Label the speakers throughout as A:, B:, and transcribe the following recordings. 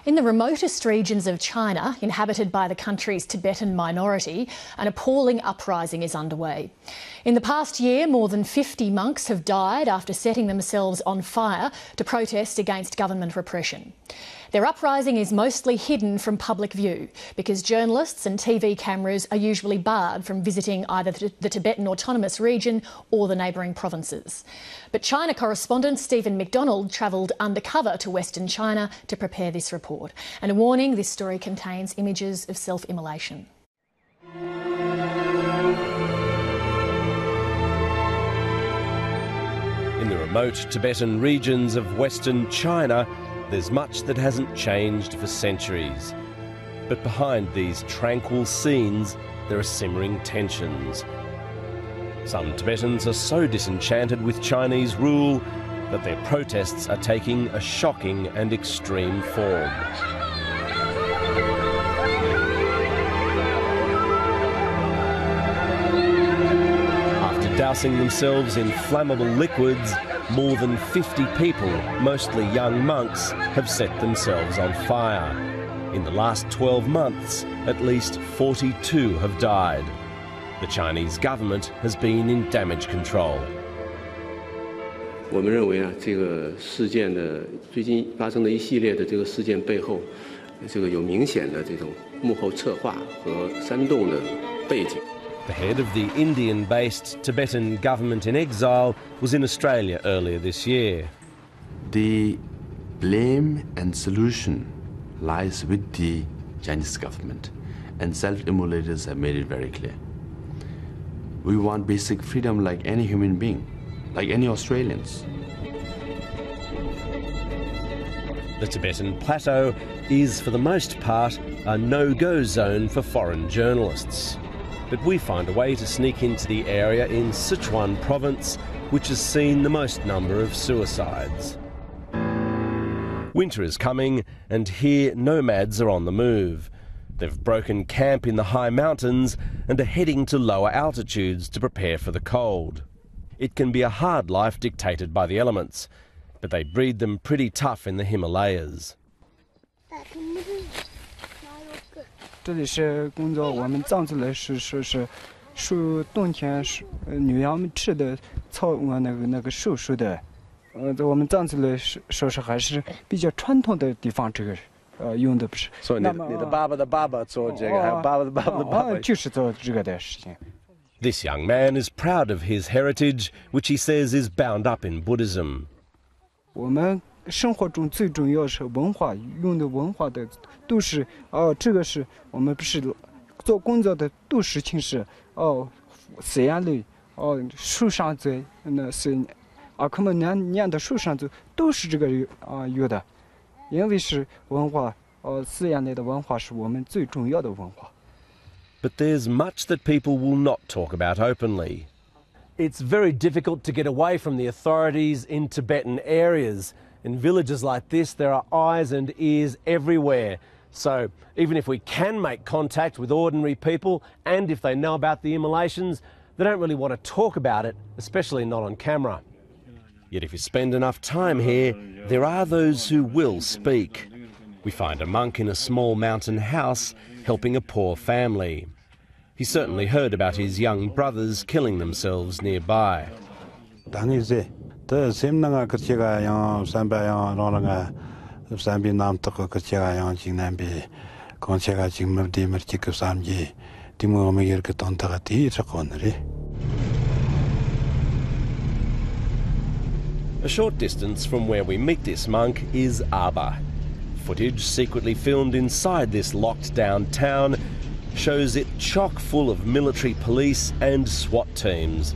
A: In the remotest regions of China, inhabited by the country's Tibetan minority, an appalling uprising is underway. In the past year, more than 50 monks have died after setting themselves on fire to protest against government repression. Their uprising is mostly hidden from public view because journalists and TV cameras are usually barred from visiting either the Tibetan Autonomous Region or the neighbouring provinces. But China correspondent Stephen McDonald travelled undercover to Western China to prepare this report. And a warning, this story contains images of self-immolation.
B: In the remote Tibetan regions of Western China, there's much that hasn't changed for centuries. But behind these tranquil scenes, there are simmering tensions. Some Tibetans are so disenchanted with Chinese rule that their protests are taking a shocking and extreme form. After dousing themselves in flammable liquids, more than 50 people, mostly young monks, have set themselves on fire. In the last 12 months, at least 42 have died. The Chinese government has been in damage control.
C: 我们认为啊，这个事件的最近发生的一系列的这个事件背后，这个有明显的这种幕后策划和煽动的背景。
B: The head of the Indian-based Tibetan government in exile was in Australia earlier this year.
D: The blame and solution lies with the Chinese government, and self-immolators have made it very clear. We want basic freedom like any human being, like any Australians.
B: The Tibetan Plateau is, for the most part, a no-go zone for foreign journalists. But we find a way to sneak into the area in Sichuan province, which has seen the most number of suicides. Winter is coming, and here nomads are on the move. They've broken camp in the high mountains and are heading to lower altitudes to prepare for the cold. It can be a hard life dictated by the elements, but they breed them pretty tough in the Himalayas.
E: 这里是工作，我们藏族人是冬天是女羊们吃的草那个树的，我们藏族人说是还是比较传统的地方，这个用的不是。
F: 所以你的爸爸的爸爸做这个，还有爸爸的爸爸的爸爸
E: 就是做这个的事情。
B: This young man is proud of his heritage, which he says is bound up in Buddhism.
E: 我们生活中最重要是文化，用的文化的都是这个是我们不是做工作的都是情是自然类树上在那是可能念的树上都是这个有的，因为是文化自然类的文化是我们最重要的文化。
B: But there's much that people will not talk about openly.
G: It's very difficult to get away from the authorities in Tibetan areas. In villages like this, there are eyes and ears everywhere. So even if we can make contact with ordinary people, and if they know about the immolations, they don't really want to talk about it, especially not on camera.
B: Yet if you spend enough time here, there are those who will speak. We find a monk in a small mountain house helping a poor family. He certainly heard about his young brothers killing themselves nearby. A short distance from where we meet this monk is Aba. Footage secretly filmed inside this locked-down town shows it chock full of military police and SWAT teams.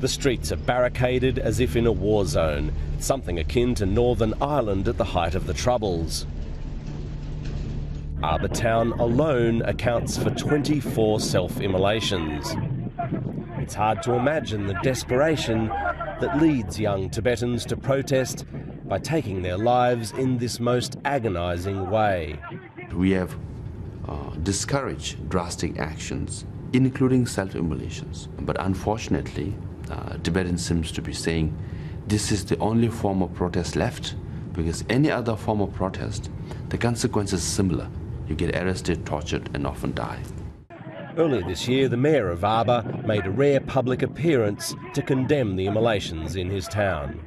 B: The streets are barricaded as if in a war zone, something akin to Northern Ireland at the height of the Troubles. Aba town alone accounts for 24 self-immolations. It's hard to imagine the desperation that leads young Tibetans to protest by taking their lives in this most agonising way.
D: We have discouraged drastic actions, including self-immolations. But unfortunately, Tibetan seems to be saying this is the only form of protest left because any other form of protest, the consequence is similar. You get arrested, tortured, and often die.
B: Earlier this year, the mayor of Aba made a rare public appearance to condemn the immolations in his town.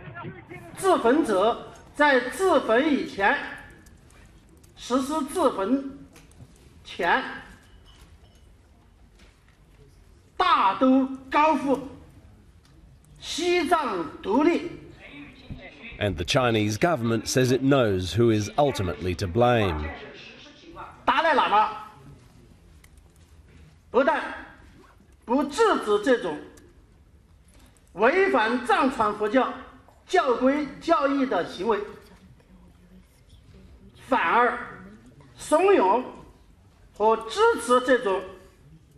H: 自焚者在自焚以前实施自焚前大都高呼西藏独立
B: And the Chinese government says it knows who is ultimately to blame.
H: 达赖喇嘛不但不制止这种违反藏传佛教教规教义的行为，反而怂恿和支持这种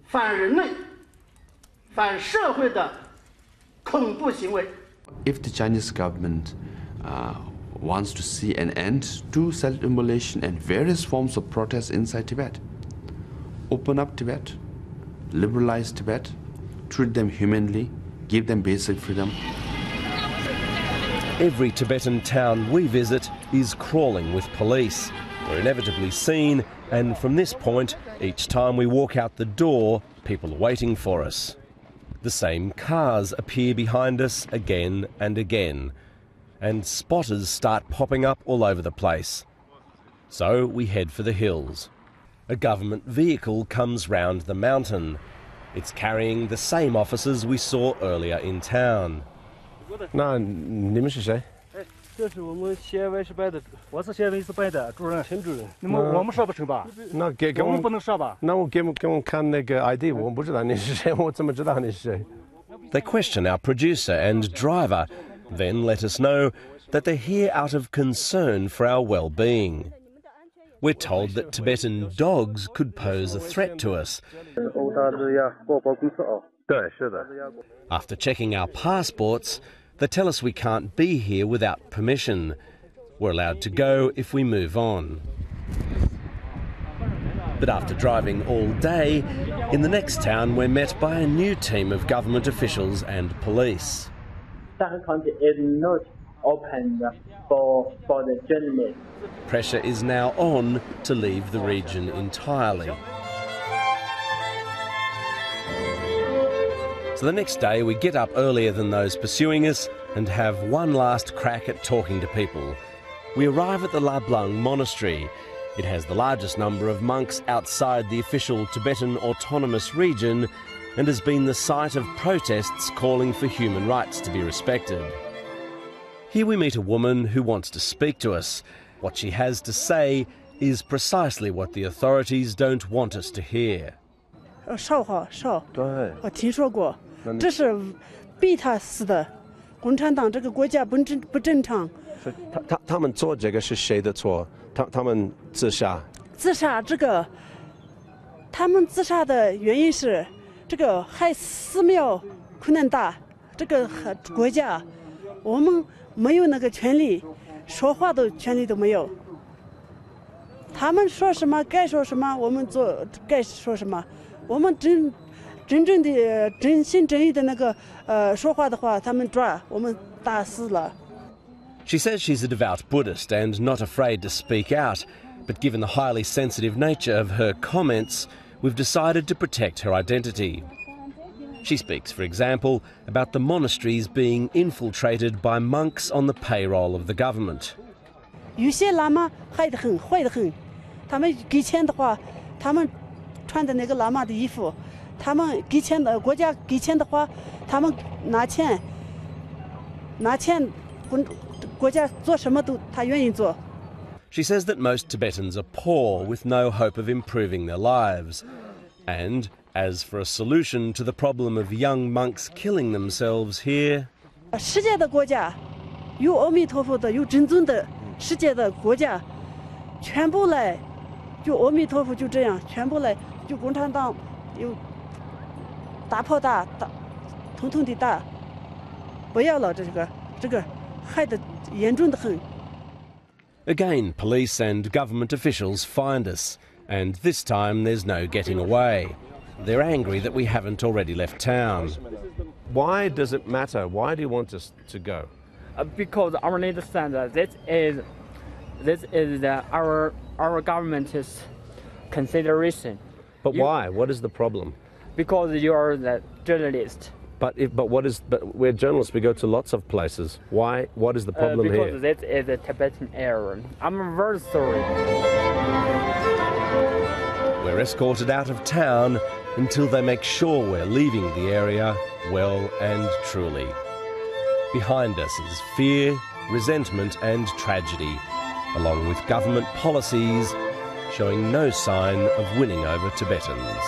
H: 反人类、反社会的恐怖行为。
D: If the Chinese government wants to see an end to self-immolation and various forms of protest inside Tibet, open up Tibet, liberalize Tibet, treat them humanly, give them basic freedom.
B: Every Tibetan town we visit is crawling with police. We're inevitably seen, and from this point, each time we walk out the door, people are waiting for us. The same cars appear behind us again and again, and spotters start popping up all over the place. So we head for the hills. A government vehicle comes round the mountain. It's carrying the same officers we saw earlier in town.
G: 那你们是谁？
I: 这是我们县委是摆的，我是县委是摆的主任，陈主任。那么我们说不成吧？
G: 那给我们
I: 不能说吧？
G: 那我给我们看那个 ID， 我不知道你是谁，我怎么知道你是谁？
B: They question our producer and driver, then let us know that they're here out of concern for our well-being. We're told that Tibetan dogs could pose a threat to us. After checking our passports, they tell us we can't be here without permission. We're allowed to go if we move on. But after driving all day, in the next town we're met by a new team of government officials and police.
J: Second country is not open for the journalists.
B: Pressure is now on to leave the region entirely. So the next day we get up earlier than those pursuing us and have one last crack at talking to people. We arrive at the Labrang monastery. It has the largest number of monks outside the official Tibetan autonomous region and has been the site of protests calling for human rights to be respected. Here we meet a woman who wants to speak to us. What she has to say is precisely what the authorities don't want us to hear.
K: 对，我听说过，这是逼他死的。共产党这个国家不正常。
G: 他们做这个是谁的错？他们自杀。
K: 自杀这个，他们自杀的原因是这个还寺庙困难大，这个国家我们没有那个权利，说话的权利都没有。他们说什么该说什么，我们做该说什么。我们真正的真心真意的那个说话的话，他们抓我们打死了。
B: She says she's a devout Buddhist and not afraid to speak out, but given the highly sensitive nature of her comments, we've decided to protect her identity. She speaks, for example, about the monasteries being infiltrated by monks on the payroll of the government.
K: 有些喇嘛坏得很，坏得很。他们给钱的话，他们穿的那个喇嘛的衣服，他们给钱的国家给钱的话，他们拿钱，国家做什么都他愿意做。
B: She says that most Tibetans are poor with no hope of improving their lives. And as for a solution to the problem of young monks killing themselves here,
K: 世界的国家，有阿弥陀佛的，有真宗的，世界的国家，全部来，就阿弥陀佛就这样，全部来，就共产党有打炮打，统统的打，不要了这个害得严重的很。
B: Again, police and government officials find us, and this time there's no getting away. They're angry that we haven't already left town.
G: Why does it matter? Why do you want us to go?
J: Because our understand that this is
L: this is our government's consideration.
B: But why? What is the problem?
L: Because you are the journalist.
B: But we're journalists. We go to lots of places. Why? What is the problem
L: because
B: here?
L: Because this is a Tibetan area. I'm very sorry.
B: We're escorted out of town until they make sure we're leaving the area well and truly. Behind us is fear, resentment and tragedy, along with government policies showing no sign of winning over Tibetans.